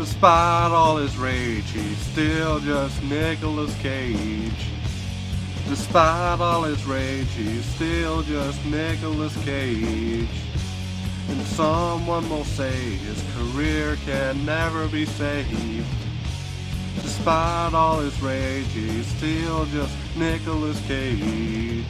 Despite all his rage, he's still just Nicolas Cage. Despite all his rage, he's still just Nicolas Cage. And someone will say his career can never be saved. Despite all his rage, he's still just Nicolas Cage.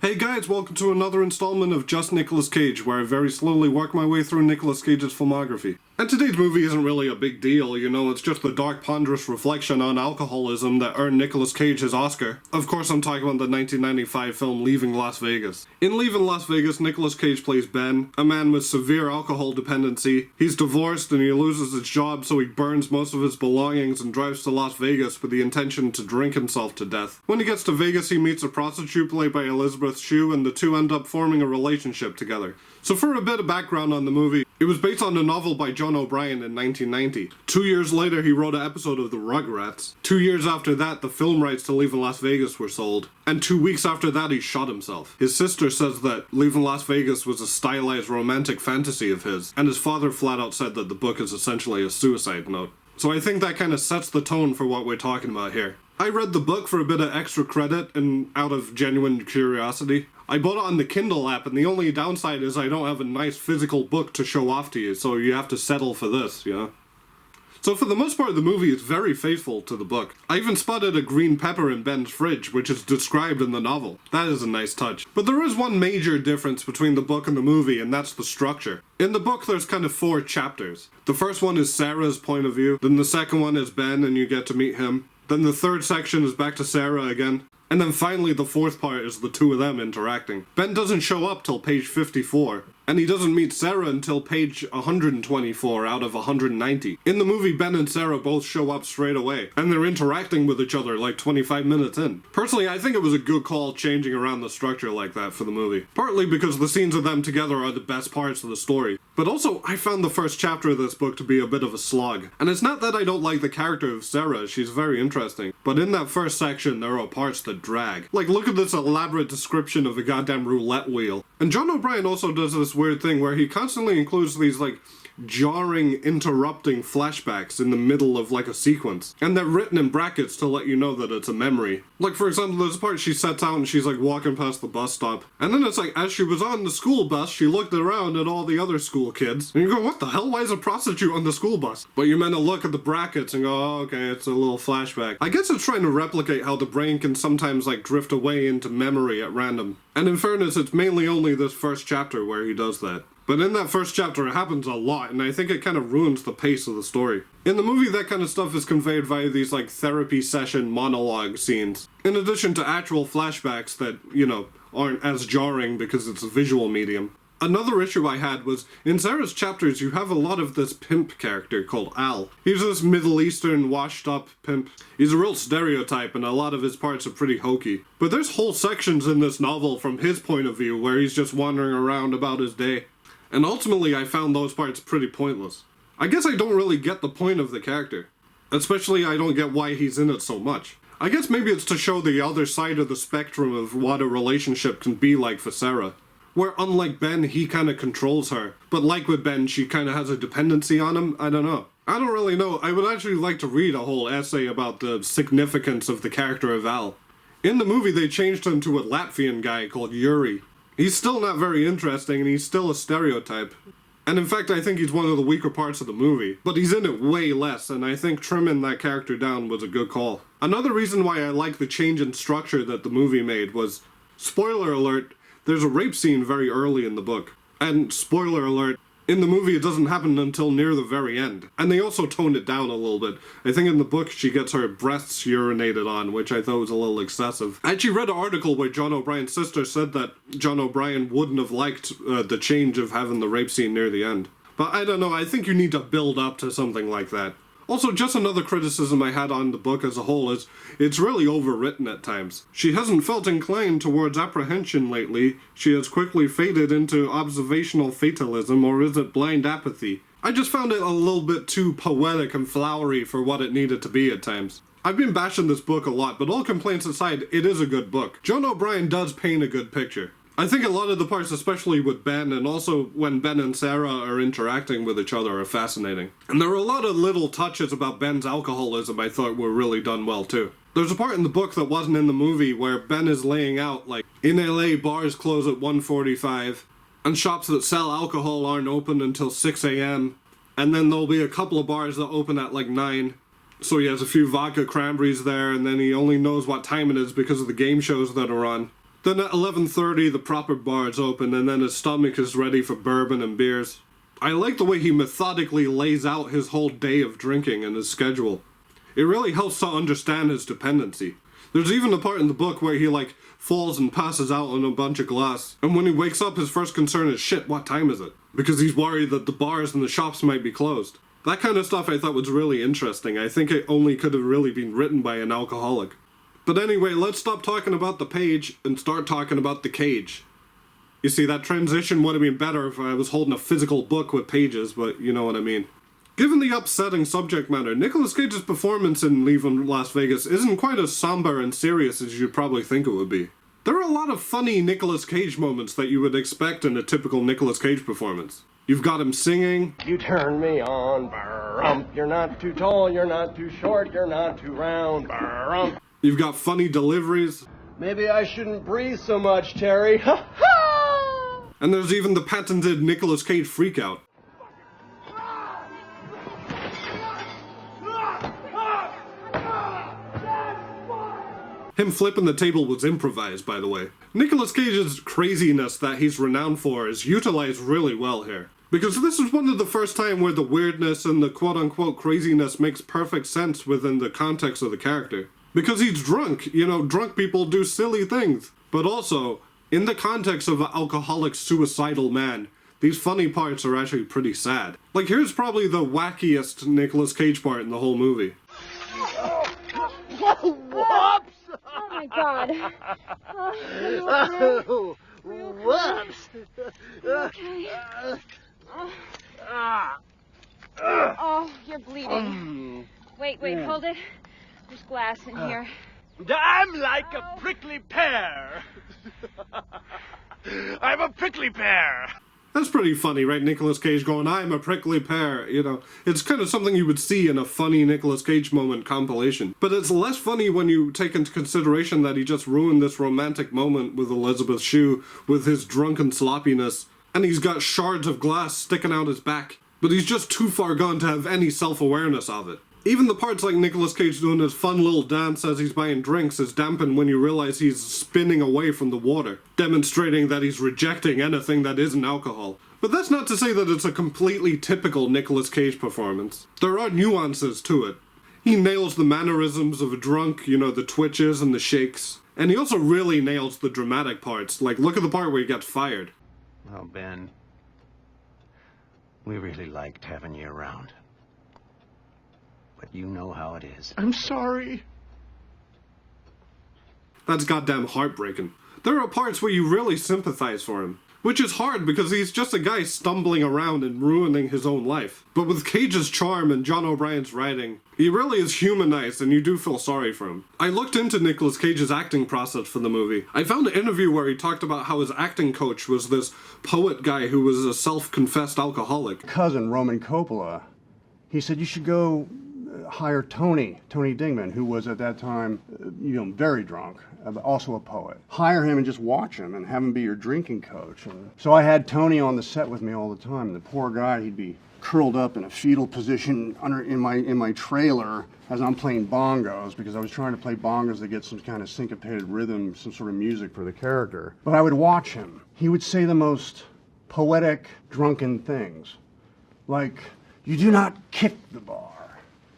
Hey guys, welcome to another installment of Just Nicolas Cage, where I very slowly work my way through Nicolas Cage's filmography. And today's movie isn't really a big deal, you know, it's just the dark, ponderous reflection on alcoholism that earned Nicolas Cage his Oscar. Of course, I'm talking about the 1995 film Leaving Las Vegas. In Leaving Las Vegas, Nicolas Cage plays Ben, a man with severe alcohol dependency. He's divorced and he loses his job, so he burns most of his belongings and drives to Las Vegas with the intention to drink himself to death. When he gets to Vegas, he meets a prostitute played by Elizabeth Shue, and the two end up forming a relationship together. So for a bit of background on the movie, it was based on a novel by John O'Brien in 1990. 2 years later, he wrote an episode of The Rugrats. 2 years after that, the film rights to Leaving Las Vegas were sold. And 2 weeks after that, he shot himself. His sister says that Leaving Las Vegas was a stylized romantic fantasy of his, and his father flat out said that the book is essentially a suicide note. So I think that kind of sets the tone for what we're talking about here. I read the book for a bit of extra credit and out of genuine curiosity. I bought it on the Kindle app, and the only downside is I don't have a nice physical book to show off to you, so you have to settle for this, you know? So for the most part, the movie is very faithful to the book. I even spotted a green pepper in Ben's fridge, which is described in the novel. That is a nice touch. But there is one major difference between the book and the movie, and that's the structure. In the book, there's kind of 4 chapters. The first one is Sarah's point of view, then the second one is Ben, and you get to meet him. Then the third section is back to Sarah again. And then finally the fourth part is the two of them interacting. Ben doesn't show up till page 54. And he doesn't meet Sarah until page 124 out of 190. In the movie, Ben and Sarah both show up straight away, and they're interacting with each other like 25 minutes in. Personally, I think it was a good call changing around the structure like that for the movie. Partly because the scenes of them together are the best parts of the story. But also, I found the first chapter of this book to be a bit of a slog. And it's not that I don't like the character of Sarah, she's very interesting. But in that first section, there are parts that drag. Like, look at this elaborate description of a goddamn roulette wheel. And John O'Brien also does this weird thing where he constantly includes these, like, jarring, interrupting flashbacks in the middle of, like, a sequence. And they're written in brackets to let you know that it's a memory. Like, for example, there's a part she sets out and she's, like, walking past the bus stop. And then it's like, as she was on the school bus, she looked around at all the other school kids. And you go, what the hell? Why is a prostitute on the school bus? But you're meant to look at the brackets and go, oh, okay, it's a little flashback. I guess it's trying to replicate how the brain can sometimes, like, drift away into memory at random. And in fairness, it's mainly only this first chapter where he does that. But in that first chapter, it happens a lot, and I think it kind of ruins the pace of the story. In the movie, that kind of stuff is conveyed via these, like, therapy session monologue scenes. In addition to actual flashbacks that, you know, aren't as jarring because it's a visual medium. Another issue I had was, in Sarah's chapters, you have a lot of this pimp character called Al. He's this Middle Eastern, washed-up pimp. He's a real stereotype, and a lot of his parts are pretty hokey. But there's whole sections in this novel from his point of view where he's just wandering around about his day. And ultimately, I found those parts pretty pointless. I guess I don't really get the point of the character. Especially, I don't get why he's in it so much. I guess maybe it's to show the other side of the spectrum of what a relationship can be like for Sarah. Where, unlike Ben, he kind of controls her. But like with Ben, she kind of has a dependency on him. I don't know. I don't really know. I would actually like to read a whole essay about the significance of the character of Al. In the movie, they changed him to a Latvian guy called Yuri. He's still not very interesting, and he's still a stereotype. And in fact, I think he's one of the weaker parts of the movie. But he's in it way less, and I think trimming that character down was a good call. Another reason why I like the change in structure that the movie made was, spoiler alert, there's a rape scene very early in the book. And spoiler alert, in the movie it doesn't happen until near the very end. And they also toned it down a little bit. I think in the book she gets her breasts urinated on, which I thought was a little excessive. I actually read an article where John O'Brien's sister said that John O'Brien wouldn't have liked the change of having the rape scene near the end. But I don't know, I think you need to build up to something like that. Also, just another criticism I had on the book as a whole is, it's really overwritten at times. She hasn't felt inclined towards apprehension lately, she has quickly faded into observational fatalism, or is it blind apathy? I just found it a little bit too poetic and flowery for what it needed to be at times. I've been bashing this book a lot, but all complaints aside, it is a good book. John O'Brien does paint a good picture. I think a lot of the parts, especially with Ben, and also when Ben and Sarah are interacting with each other, are fascinating. And there are a lot of little touches about Ben's alcoholism I thought were really done well too. There's a part in the book that wasn't in the movie where Ben is laying out, like, in LA, bars close at 1:45, and shops that sell alcohol aren't open until 6 a.m., and then there'll be a couple of bars that open at like 9. So he has a few vodka cranberries there, and then he only knows what time it is because of the game shows that are on. Then at 11:30, the proper bars open, and then his stomach is ready for bourbon and beers. I like the way he methodically lays out his whole day of drinking and his schedule. It really helps to understand his dependency. There's even a part in the book where he, like, falls and passes out on a bunch of glass, and when he wakes up, his first concern is, shit, what time is it? Because he's worried that the bars and the shops might be closed. That kind of stuff I thought was really interesting. I think it only could have really been written by an alcoholic. But anyway, let's stop talking about the page and start talking about the cage. You see, that transition would have been better if I was holding a physical book with pages, but you know what I mean. Given the upsetting subject matter, Nicolas Cage's performance in Leaving Las Vegas isn't quite as somber and serious as you'd probably think it would be. There are a lot of funny Nicolas Cage moments that you would expect in a typical Nicolas Cage performance. You've got him singing. You turn me on, brump. You're not too tall, you're not too short, you're not too round, brump. You've got funny deliveries. Maybe I shouldn't breathe so much, Terry. Ha ha! And there's even the patented Nicolas Cage freakout. Him flipping the table was improvised, by the way. Nicolas Cage's craziness that he's renowned for is utilized really well here. Because this is one of the first time where the weirdness and the quote-unquote craziness makes perfect sense within the context of the character. Because he's drunk, you know, drunk people do silly things. But also, in the context of an alcoholic, suicidal man, these funny parts are actually pretty sad. Like, here's probably the wackiest Nicolas Cage part in the whole movie. Whoops! Oh my God. Oh, whoops! Okay. Oh, you're bleeding. Wait, hold it. There's glass in here. I'm like a prickly pear. I'm a prickly pear. That's pretty funny, right? Nicolas Cage going, I'm a prickly pear, you know. It's kind of something you would see in a funny Nicolas Cage moment compilation. But it's less funny when you take into consideration that he just ruined this romantic moment with Elizabeth Shue with his drunken sloppiness, and he's got shards of glass sticking out his back. But he's just too far gone to have any self-awareness of it. Even the parts like Nicolas Cage doing his fun little dance as he's buying drinks is dampened when you realize he's spinning away from the water, demonstrating that he's rejecting anything that isn't alcohol. But that's not to say that it's a completely typical Nicolas Cage performance. There are nuances to it. He nails the mannerisms of a drunk, you know, the twitches and the shakes. And he also really nails the dramatic parts, like look at the part where he gets fired. Oh, Ben, we really liked having you around. But you know how it is. I'm sorry. That's goddamn heartbreaking. There are parts where you really sympathize for him. Which is hard because he's just a guy stumbling around and ruining his own life. But with Cage's charm and John O'Brien's writing, he really is humanized and you do feel sorry for him. I looked into Nicolas Cage's acting process for the movie. I found an interview where he talked about how his acting coach was this poet guy who was a self-confessed alcoholic. Cousin, Roman Coppola, he said you should go hire Tony Dingman, who was at that time, very drunk, also a poet. Hire him and just watch him and have him be your drinking coach. And so I had Tony on the set with me all the time. The poor guy, he'd be curled up in a fetal position in my trailer as I'm playing bongos, because I was trying to play bongos to get some kind of syncopated rhythm, some sort of music for the character. But I would watch him. He would say the most poetic, drunken things. Like, you do not kick the bar.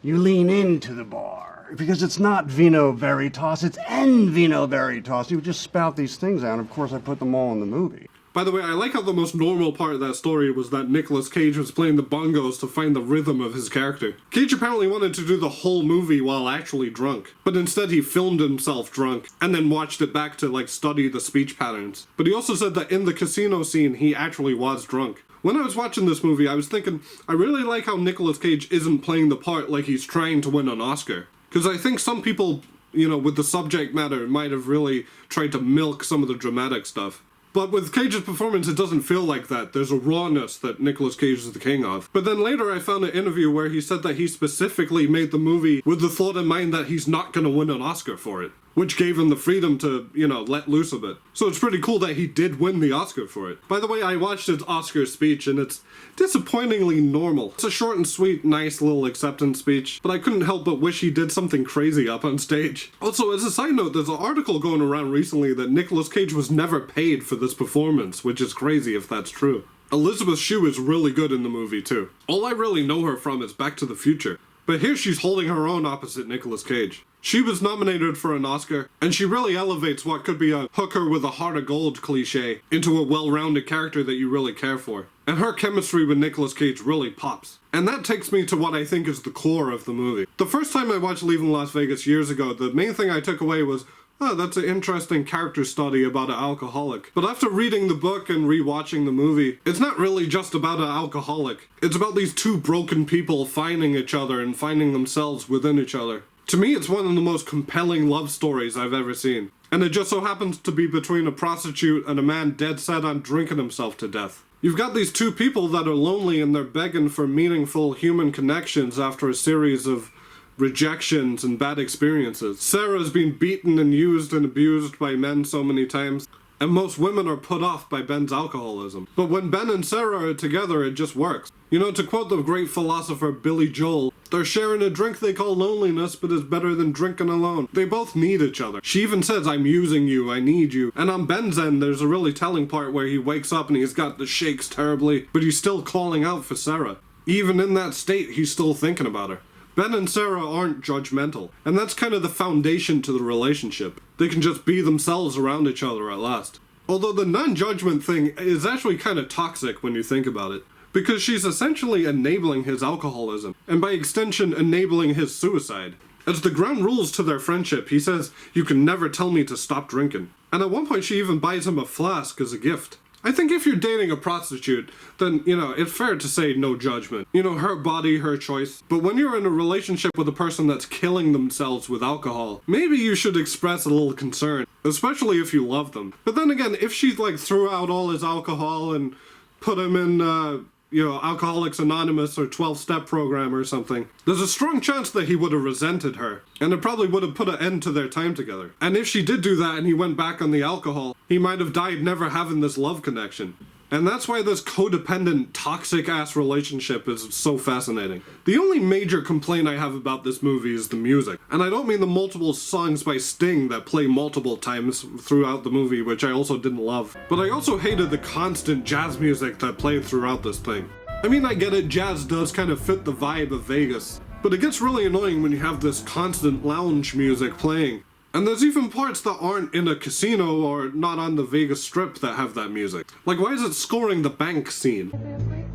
You lean into the bar, because it's not vino veritas, it's en vino veritas. He would just spout these things out, and of course I put them all in the movie. By the way, I like how the most normal part of that story was that Nicolas Cage was playing the bongos to find the rhythm of his character. Cage apparently wanted to do the whole movie while actually drunk, but instead he filmed himself drunk, and then watched it back to study the speech patterns. But he also said that in the casino scene he actually was drunk. When I was watching this movie, I was thinking, I really like how Nicolas Cage isn't playing the part like he's trying to win an Oscar. Because I think some people, with the subject matter might have really tried to milk some of the dramatic stuff. But with Cage's performance, it doesn't feel like that. There's a rawness that Nicolas Cage is the king of. But then later I found an interview where he said that he specifically made the movie with the thought in mind that he's not going to win an Oscar for it, which gave him the freedom to, let loose a bit. So it's pretty cool that he did win the Oscar for it. By the way, I watched his Oscar speech and it's disappointingly normal. It's a short and sweet, nice little acceptance speech, but I couldn't help but wish he did something crazy up on stage. Also, as a side note, there's an article going around recently that Nicolas Cage was never paid for this performance, which is crazy if that's true. Elizabeth Shue is really good in the movie too. All I really know her from is Back to the Future. But here she's holding her own opposite Nicolas Cage. She was nominated for an Oscar, and she really elevates what could be a hooker with a heart of gold cliche into a well-rounded character that you really care for. And her chemistry with Nicolas Cage really pops. And that takes me to what I think is the core of the movie. The first time I watched Leaving Las Vegas years ago, the main thing I took away was, oh, that's an interesting character study about an alcoholic. But after reading the book and rewatching the movie, it's not really just about an alcoholic. It's about these two broken people finding each other and finding themselves within each other. To me, it's one of the most compelling love stories I've ever seen. And it just so happens to be between a prostitute and a man dead set on drinking himself to death. You've got these two people that are lonely and they're begging for meaningful human connections after a series of rejections and bad experiences. Sarah's been beaten and used and abused by men so many times, and most women are put off by Ben's alcoholism. But when Ben and Sarah are together, it just works. To quote the great philosopher Billy Joel, they're sharing a drink they call loneliness, but it's better than drinking alone. They both need each other. She even says, I'm using you, I need you. And on Ben's end, there's a really telling part where he wakes up and he's got the shakes terribly, but he's still calling out for Sarah. Even in that state, he's still thinking about her. Ben and Sarah aren't judgmental, and that's kind of the foundation to the relationship. They can just be themselves around each other at last. Although the non-judgment thing is actually kind of toxic when you think about it, because she's essentially enabling his alcoholism, and by extension enabling his suicide. As the ground rules to their friendship, he says, you can never tell me to stop drinking. And at one point she even buys him a flask as a gift. I think if you're dating a prostitute, then, it's fair to say no judgment. Her body, her choice. But when you're in a relationship with a person that's killing themselves with alcohol, maybe you should express a little concern, especially if you love them. But then again, if she threw out all his alcohol and put him in, Alcoholics Anonymous or 12-step program or something, there's a strong chance that he would have resented her, and it probably would have put an end to their time together. And if she did do that and he went back on the alcohol, he might have died never having this love connection. And that's why this codependent, toxic-ass relationship is so fascinating. The only major complaint I have about this movie is the music. And I don't mean the multiple songs by Sting that play multiple times throughout the movie, which I also didn't love. But I also hated the constant jazz music that played throughout this thing. I mean, I get it, jazz does kind of fit the vibe of Vegas. But it gets really annoying when you have this constant lounge music playing. And there's even parts that aren't in a casino or not on the Vegas Strip that have that music. Like, why is it scoring the bank scene?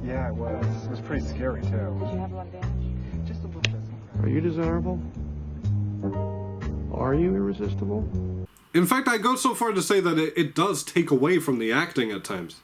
Yeah, it was. It was pretty scary, too. Did you have a lot of damage? Just a little bit. Are you desirable? Are you irresistible? In fact, I go so far to say that it does take away from the acting at times.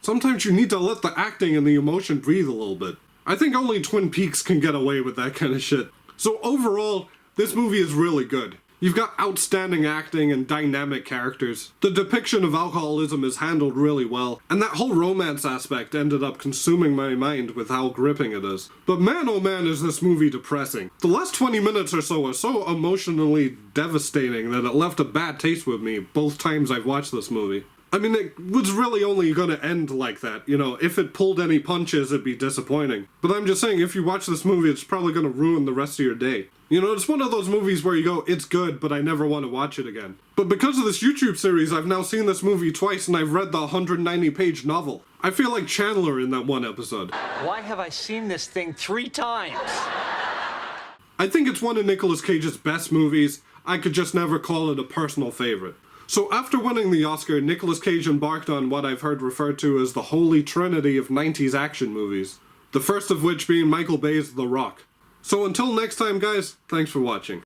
Sometimes you need to let the acting and the emotion breathe a little bit. I think only Twin Peaks can get away with that kind of shit. So overall, this movie is really good. You've got outstanding acting and dynamic characters. The depiction of alcoholism is handled really well, and that whole romance aspect ended up consuming my mind with how gripping it is. But man oh man is this movie depressing. The last 20 minutes or so are so emotionally devastating that it left a bad taste with me both times I've watched this movie. I mean, it was really only gonna end like that. If it pulled any punches, it'd be disappointing. But I'm just saying, if you watch this movie, it's probably gonna ruin the rest of your day. It's one of those movies where you go, it's good, but I never want to watch it again. But because of this YouTube series, I've now seen this movie twice and I've read the 190-page novel. I feel like Chandler in that one episode. Why have I seen this thing 3 times? I think it's one of Nicolas Cage's best movies. I could just never call it a personal favorite. So after winning the Oscar, Nicolas Cage embarked on what I've heard referred to as the holy trinity of 90s action movies. The first of which being Michael Bay's The Rock. So until next time guys, thanks for watching.